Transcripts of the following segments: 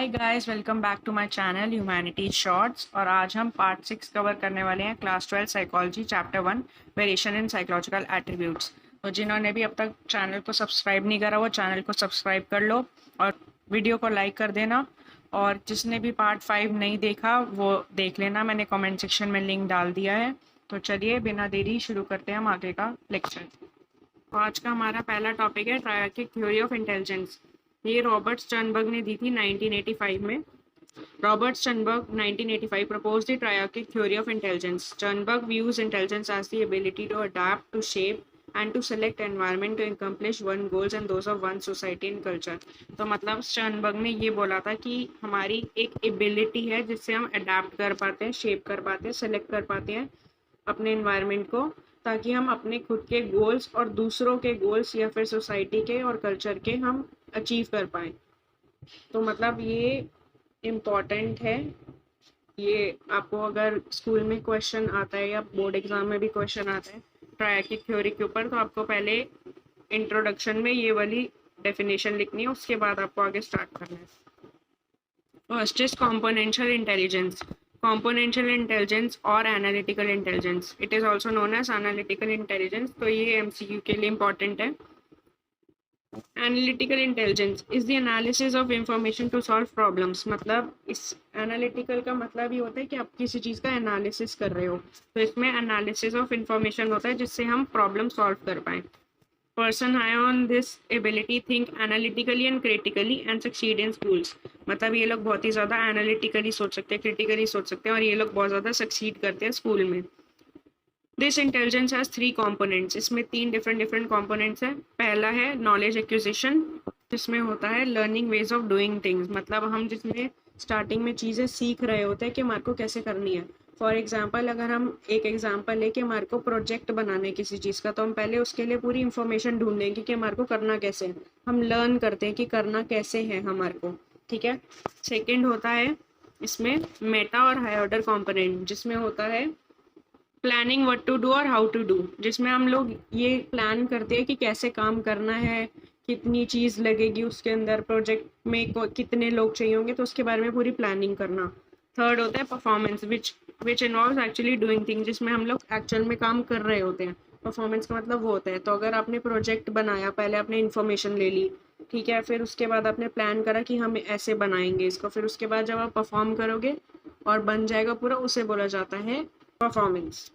Hi guys, welcome back to my channel humanities shorts. और आज हम पार्ट 6 कवर करने वाले हैं, class 12 psychology chapter 1 variation in psychological attributes. तो जिन्होंने भी अब तक चैनल को सब्सक्राइब नहीं करा वो चैनल को सब्सक्राइब कर लो और वीडियो को लाइक कर देना। और जिसने भी पार्ट 5 नहीं देखा वो देख लेना, मैंने कॉमेंट सेक्शन में लिंक डाल दिया है। तो चलिए बिना देरी शुरू करते हैं हम आगे का लेक्चर। तो आज का हमारा पहला टॉपिक है ट्रायर्किक थ्योरी ऑफ इंटेलिजेंस। ये रॉबर्ट स्टर्नबर्ग ने दी थी 1985 में। Robert Sternberg 1985 proposed the triarchic theory of intelligence. Sternberg views intelligence as the ability to adapt, to shape, and to select environment to accomplish one goals and those of one society and culture. तो मतलब Sternberg ने ये बोला था कि हमारी एक ability है जिससे हम अडेप्ट कर पाते हैं, शेप कर पाते हैं, सेलेक्ट कर पाते हैं अपने इन्वायरमेंट को, ताकि हम अपने खुद के गोल्स और दूसरों के गोल्स या फिर सोसाइटी के और कल्चर के हम अचीव कर पाएँ। तो मतलब ये इम्पॉर्टेंट है। ये आपको अगर स्कूल में क्वेश्चन आता है या बोर्ड एग्जाम में भी क्वेश्चन आता है ट्रायर्किक थ्योरी के ऊपर, तो आपको पहले इंट्रोडक्शन में ये वाली डेफिनेशन लिखनी है, उसके बाद आपको आगे स्टार्ट करना है। First is componential intelligence. Componential intelligence और analytical intelligence, it is also known as analytical intelligence. तो ये एमसीक्यू के लिए इम्पॉर्टेंट है। Analytical intelligence is the analysis of information to solve problems. मतलब इस एनालिटिकल का मतलब ये होता है कि आप किसी चीज़ का एनालिसिस कर रहे हो, तो इसमें एनालिसिस ऑफ इंफॉर्मेशन होता है जिससे हम प्रॉब्लम सॉल्व कर पाएँ। Person high on this ability think analytically and critically and succeed in schools. मतलब ये लोग बहुत ही ज़्यादा एनालिटिकली सोच सकते हैं, क्रिटिकली सोच सकते हैं और ये लोग बहुत ज़्यादा सक्सीड करते हैं स्कूल में। This intelligence has 3 components. इसमें 3 डिफरेंट कॉम्पोनेंट्स हैं। पहला है नॉलेज एक्विजिशन, जिसमें होता है learning ways of doing things. मतलब हम जिसमें स्टार्टिंग में चीज़ें सीख रहे होते हैं कि हमारे को कैसे करनी है। फॉर एग्जाम्पल, अगर हम एक एग्जाम्पल लें कि हमारे को प्रोजेक्ट बनाना है किसी चीज़ का, तो हम पहले उसके लिए पूरी इन्फॉर्मेशन ढूंढेंगे कि हमारे को करना कैसे है। हम लर्न करते हैं कि करना कैसे है हमारे को, ठीक है। सेकेंड होता है इसमें मेटा और हाई ऑर्डर कॉम्पोनेंट, जिसमें होता है प्लानिंग व्हाट टू डू और हाउ टू डू, जिसमें हम लोग ये प्लान करते हैं कि कैसे काम करना है, कितनी चीज़ लगेगी उसके अंदर, प्रोजेक्ट में कितने लोग चाहिए होंगे, तो उसके बारे में पूरी प्लानिंग करना। थर्ड होता है performance which involves actually doing thing, जिसमें हम लोग एक्चुअल में काम कर रहे होते हैं। परफॉर्मेंस का मतलब वो होता है, तो अगर आपने प्रोजेक्ट बनाया, पहले आपने इन्फॉर्मेशन ले ली, ठीक है, फिर उसके बाद आपने प्लान करा कि हम ऐसे बनाएंगे इसको, फिर उसके बाद जब आप परफॉर्म करोगे और बन जाएगा पूरा, उसे बोला जाता है performance.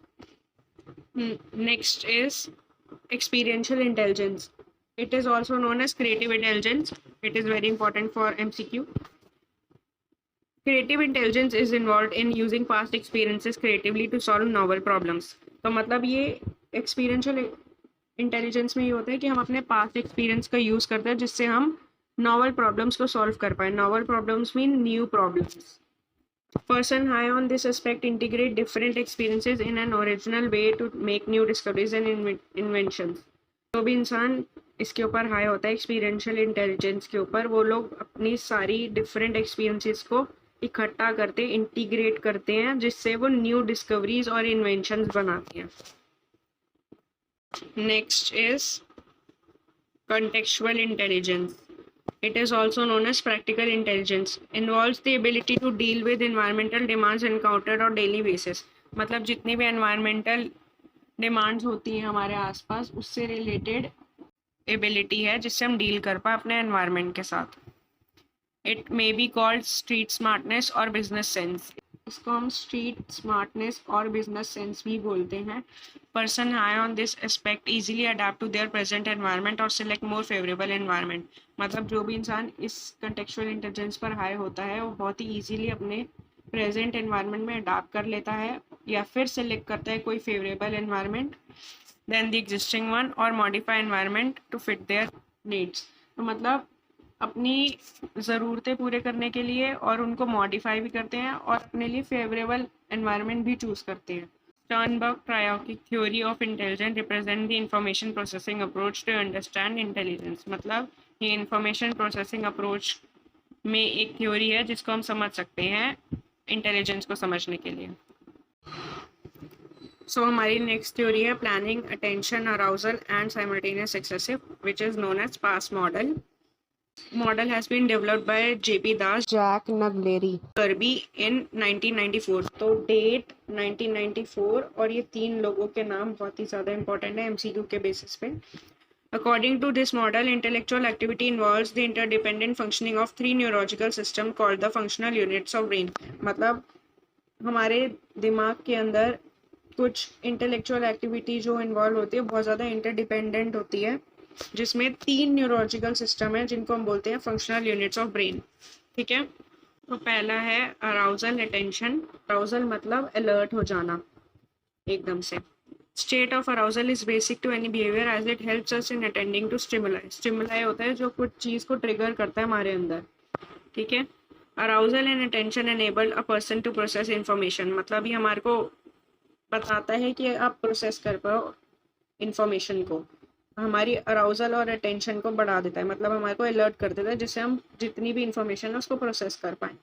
Next is experiential intelligence. It is also known as creative intelligence. It is very important for MCQ. Creative intelligence is involved in using past experiences creatively to solve novel problems. तो मतलब ये experiential intelligence में ये होता है कि हम अपने past experience का use करते हैं जिससे हम novel problems को solve कर पाए। Novel problems mean new problems. Person high on this aspect integrate different experiences in an original way to make new discoveries and inventions. तो भी इंसान इसके ऊपर हाई होता है एक्सपीरियंशियल इंटेलिजेंस के ऊपर, वो लोग अपनी सारी डिफरेंट एक्सपीरियंसेस को इकट्ठा करते हैं, इंटीग्रेट करते हैं, जिससे वो न्यू डिस्कवरीज और इन्वेंशंस बनाते हैं। Next is contextual intelligence. It is also known as practical intelligence. Involves the ability to deal with environmental demands encountered on daily basis. मतलब जितनी भी environmental demands होती हैं हमारे आसपास, उससे रिलेटेड एबिलिटी है जिससे हम डील कर पाए अपने एनवायरनमेंट के साथ। It may be called street smartness और बिजनेस सेंस। इसको हम स्ट्रीट स्मार्टनेस और बिजनेस सेंस भी बोलते हैं। Person high on this aspect easily adapt to their present environment और सिलेक्ट मोर फेवरेबल एनवायरनमेंट। मतलब जो भी इंसान इस कंटेक्चुअल इंटेलिजेंस पर हाई होता है वो बहुत ही ईजीली अपने प्रेजेंट एनवायरनमेंट में अडाप्ट कर लेता है या फिर सिलेक्ट करता है कोई favourable environment than the existing one और modify environment to fit their needs. तो मतलब अपनी ज़रूरतें पूरे करने के लिए और उनको मॉडिफाई भी करते हैं और अपने लिए फेवरेबल एनवायरनमेंट भी चूज़ करते हैं। Sternberg triarchic theory of intelligence represent the information processing approach to understand intelligence. मतलब ये इंफॉर्मेशन प्रोसेसिंग अप्रोच में एक थ्योरी है जिसको हम समझ सकते हैं इंटेलिजेंस को समझने के लिए। सो हमारी नेक्स्ट थ्योरी है planning, attention, arousal and simultaneous successive, which is known as PASS model. Model has been developed by J.P. Das, Jack Naglieri, Kirby in 1994. तो डेट 1994 और ये तीन लोगों के नाम बहुत ही ज़्यादा इंपॉर्टेंट है एमसीक्यू के बेसिस पे. According to this model, intellectual activity involves the interdependent functioning of three neurological systems called the functional units of brain. मतलब हमारे दिमाग के अंदर कुछ इंटेलेक्चुअल एक्टिविटी जो इन्वॉल्व होती है बहुत ज़्यादा इंटरडिपेंडेंट होती है, जिसमें तीन न्यूरोलॉजिकल सिस्टम है जिनको हम बोलते हैं फंक्शनल यूनिट्स ऑफ ब्रेन. ठीक है, तो पहला है अराउजल अटेंशन. अराउजल मतलब अलर्ट हो जाना एकदम से. State of arousal is basic to any behaviour as it helps us in attending to stimuli. Stimuli होता है जो कुछ चीज़ को ट्रिगर करता है हमारे अंदर. ठीक है, arousal and attention enable a person to process information. मतलब ये हमारे को बताता है कि आप प्रोसेस कर पाओ इंफॉर्मेशन को. हमारी अराउजल और अटेंशन को बढ़ा देता है, मतलब हमारे को अलर्ट कर देता है जिससे हम जितनी भी इंफॉर्मेशन है उसको प्रोसेस कर पाएँ.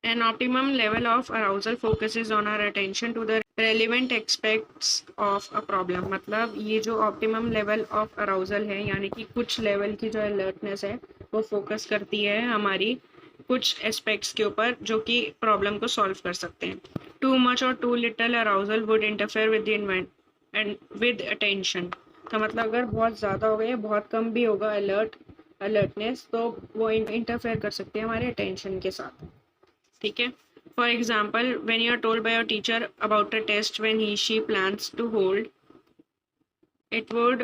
An optimum level of arousal focuses on our attention to the relevant aspects of a problem. मतलब ये जो optimum level of arousal है, यानी कि कुछ level की जो alertness है वो focus करती है हमारी कुछ aspects के ऊपर जो कि problem को solve कर सकते हैं. Too much or too little arousal would interfere with the and with attention. तो मतलब अगर बहुत ज़्यादा हो गया बहुत कम भी होगा alertness तो वो interfere कर सकते हैं हमारे attention के साथ. ठीक है, for example when you are told by your teacher about a test when he she plans to hold, it would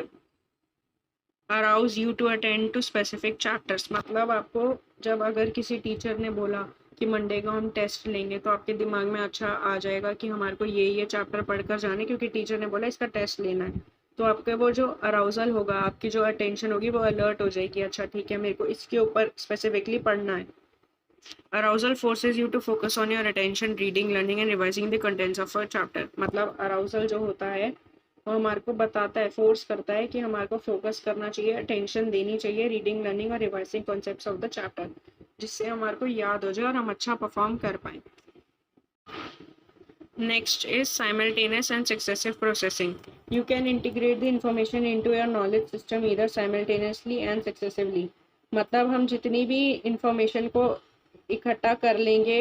arouse you to attend to specific chapters. मतलब आपको जब अगर किसी टीचर ने बोला कि मंडे को हम टेस्ट लेंगे तो आपके दिमाग में अच्छा आ जाएगा कि हमारे को ये चैप्टर पढ़कर जाने क्योंकि टीचर ने बोला इसका टेस्ट लेना है. तो आपके वो जो अराउजल होगा, आपकी जो अटेंशन होगी वो अलर्ट हो जाएगी, अच्छा ठीक है मेरे को इसके ऊपर स्पेसिफिकली पढ़ना है. Arousal forces you to focus on your attention, reading, learning and revising the contents of a chapter. मतलब arousal जो होता है वो हमारे को बताता है, फोर्स करता है कि हमारे को फोकस करना चाहिए, अटेंशन देनी चाहिए रीडिंग, लर्निंग और revising concepts of the chapter, जिससे हमारे को याद हो जाए और हम अच्छा परफॉर्म कर पाए. Next is simultaneous and successive processing. You can integrate the information into your knowledge system either simultaneously and successively. मतलब हम जितनी भी इंफॉर्मेशन को इकट्ठा कर लेंगे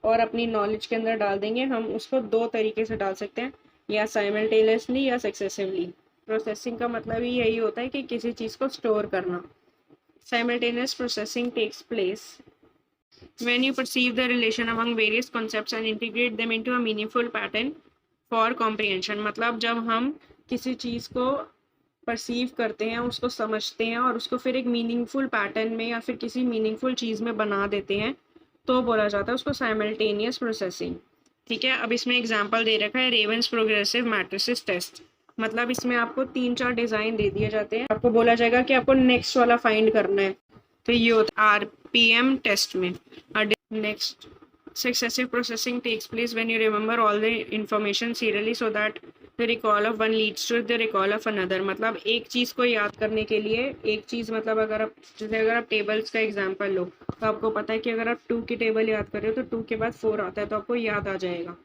और अपनी नॉलेज के अंदर डाल देंगे, हम उसको दो तरीके से डाल सकते हैं, या साइमल्टेनियसली या सक्सेसिवली. प्रोसेसिंग का मतलब ही यही होता है कि किसी चीज़ को स्टोर करना. Simultaneous processing takes place when you perceive the relation among various concepts and integrate them into a meaningful pattern for comprehension. मतलब जब हम किसी चीज़ को परसीव करते हैं, उसको समझते हैं और उसको फिर एक मीनिंगफुल पैटर्न में या फिर किसी मीनिंगफुल चीज़ में बना देते हैं तो बोला जाता है उसको साइमल्टेनियस प्रोसेसिंग. ठीक है, अब इसमें एग्जांपल दे रखा है रेवंस प्रोग्रेसिव मैट्रिसेस टेस्ट. मतलब इसमें आपको 3-4 डिज़ाइन दे दिए जाते हैं, आपको बोला जाएगा कि आपको नेक्स्ट वाला फाइंड करना है. तो ये होता है RPM टेस्ट में. Next successive processing takes place when you remember all the information serially so that the recall of one leads to the recall of another. मतलब एक चीज़ को याद करने के लिए एक चीज़, मतलब अगर आप टेबल्स का एग्जांपल लो तो आपको पता है कि अगर आप 2 की टेबल याद कर रहे हो तो 2 के बाद 4 आता है तो आपको याद आ जाएगा.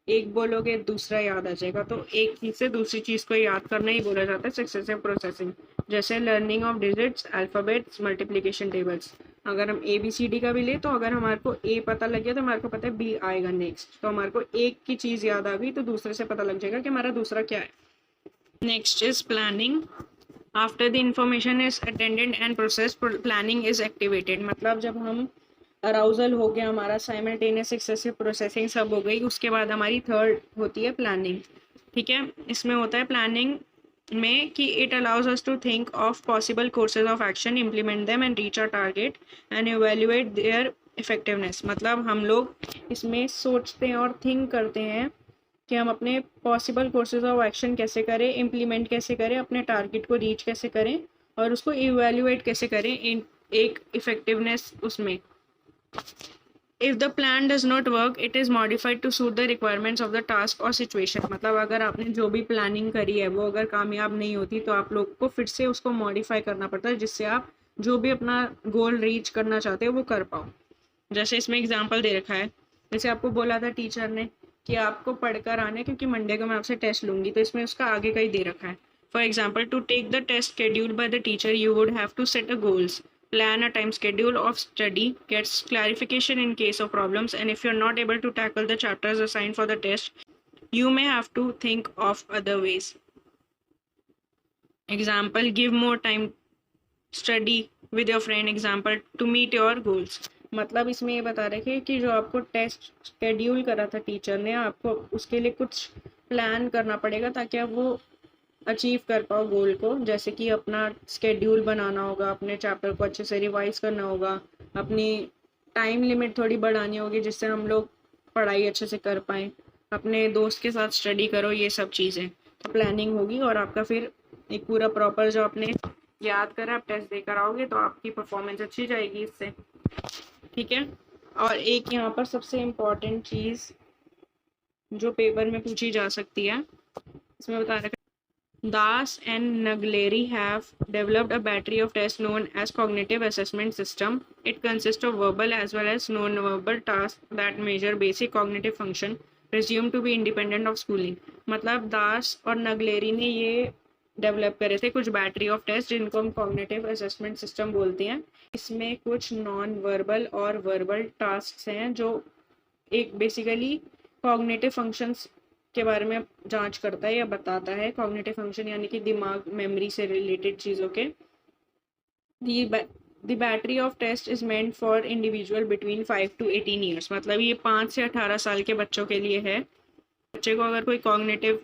एक बोलोगे दूसरा याद आ जाएगा. तो एक चीज़ से दूसरी चीज़ को याद करना ही बोला जाता है सक्सेसिव प्रोसेसिंग. जैसे learning of digits, alphabets, multiplication tables. अगर हम ABCD का भी ले तो अगर हमारे को A पता लग गया तो हमारे को पता है B आएगा नेक्स्ट. तो हमारे को एक की चीज़ याद आ गई तो दूसरे से पता लग जाएगा कि हमारा दूसरा क्या है. Next is planning. After the information is attended and process, planning is activated. मतलब जब हम अराउजल हो गया हमारा, साइमल्टेनियस सक्सेसिव प्रोसेसिंग सब हो गई, उसके बाद हमारी थर्ड होती है प्लानिंग. ठीक है, इसमें होता है प्लानिंग में कि it allows us to think of possible courses of action, implement them and reach our target and evaluate their effectiveness. मतलब हम लोग इसमें सोचते हैं और थिंक करते हैं कि हम अपने पॉसिबल कोर्सेज ऑफ एक्शन कैसे करें, इम्प्लीमेंट कैसे करें, अपने टारगेट को रीच कैसे करें और उसको इवेल्युएट कैसे करें इन एक इफेक्टिवनेस उसमें. If the plan does not work, it is modified to suit the requirements of the task or situation. मतलब अगर आपने जो भी प्लानिंग करी है वो अगर कामयाब नहीं होती तो आप लोग को फिर से उसको मॉडिफाई करना पड़ता है जिससे आप जो भी अपना गोल रीच करना चाहते हो वो कर पाओ. जैसे इसमें एग्जांपल दे रखा है, जैसे आपको बोला था टीचर ने कि आपको पढ़कर आना है क्योंकि मंडे को मैं आपसे टेस्ट लूँगी, तो इसमें उसका आगे का ही दे रखा है. For example, to take the test scheduled by the teacher you would have to set a goals, plan a time schedule of study, gets clarification in case of problems, and if you're not able to tackle the chapters assigned for the test, you may have to think of other ways. Example, give more time study with your friend, example, to meet your goals. मतलब इसमें ये बता रहे हैं कि जो आपको test schedule करा था टीचर ने, आपको उसके लिए कुछ प्लान करना पड़ेगा ताकि आप वो अचीव कर पाओ गोल को। जैसे कि अपना स्केड्यूल बनाना होगा, अपने चैप्टर को अच्छे से रिवाइज करना होगा, अपनी टाइम लिमिट थोड़ी बढ़ानी होगी जिससे हम लोग पढ़ाई अच्छे से कर पाएँ, अपने दोस्त के साथ स्टडी करो, ये सब चीज़ें तो प्लानिंग होगी और आपका फिर एक पूरा प्रॉपर जो आपने याद करा आप टेस्ट देकर आओगे तो आपकी परफॉर्मेंस अच्छी जाएगी इससे। ठीक है। और एक यहाँ पर सबसे इम्पॉर्टेंट चीज़ जो पेपर में पूछी जा सकती है, इसमें बता रखा Das and Nagleri have developed a battery of tests known as cognitive assessment system. It consists of verbal as well as non-verbal tasks that measure basic cognitive function presumed to be independent of schooling. मतलब दास और नगलेरी ने ये develop करे थे कुछ battery of test जिनको हम cognitive assessment system बोलते हैं। इसमें कुछ नॉन वर्बल और वर्बल टास्क हैं जो एक बेसिकली कॉग्निटिव फंक्शंस के बारे में जांच करता है या बताता है। कॉग्निटिव फंक्शन यानी कि दिमाग, मेमोरी से रिलेटेड चीज़ों के। The battery of test is meant for individual between 5 to 18 years. मतलब ये 5 से 18 साल के बच्चों के लिए है। बच्चे को अगर कोई कॉग्निटिव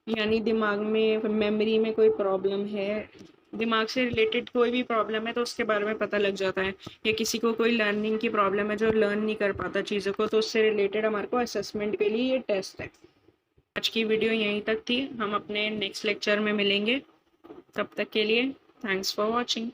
यानी दिमाग में, मेमोरी में कोई प्रॉब्लम है, दिमाग से रिलेटेड कोई भी प्रॉब्लम है तो उसके बारे में पता लग जाता है। या किसी को कोई लर्निंग की प्रॉब्लम है जो लर्न नहीं कर पाता चीज़ों को, तो उससे रिलेटेड हमारे को असेसमेंट के लिए ये टेस्ट है। आज की वीडियो यहीं तक थी, हम अपने नेक्स्ट लेक्चर में मिलेंगे। तब तक के लिए थैंक्स फॉर वॉचिंग।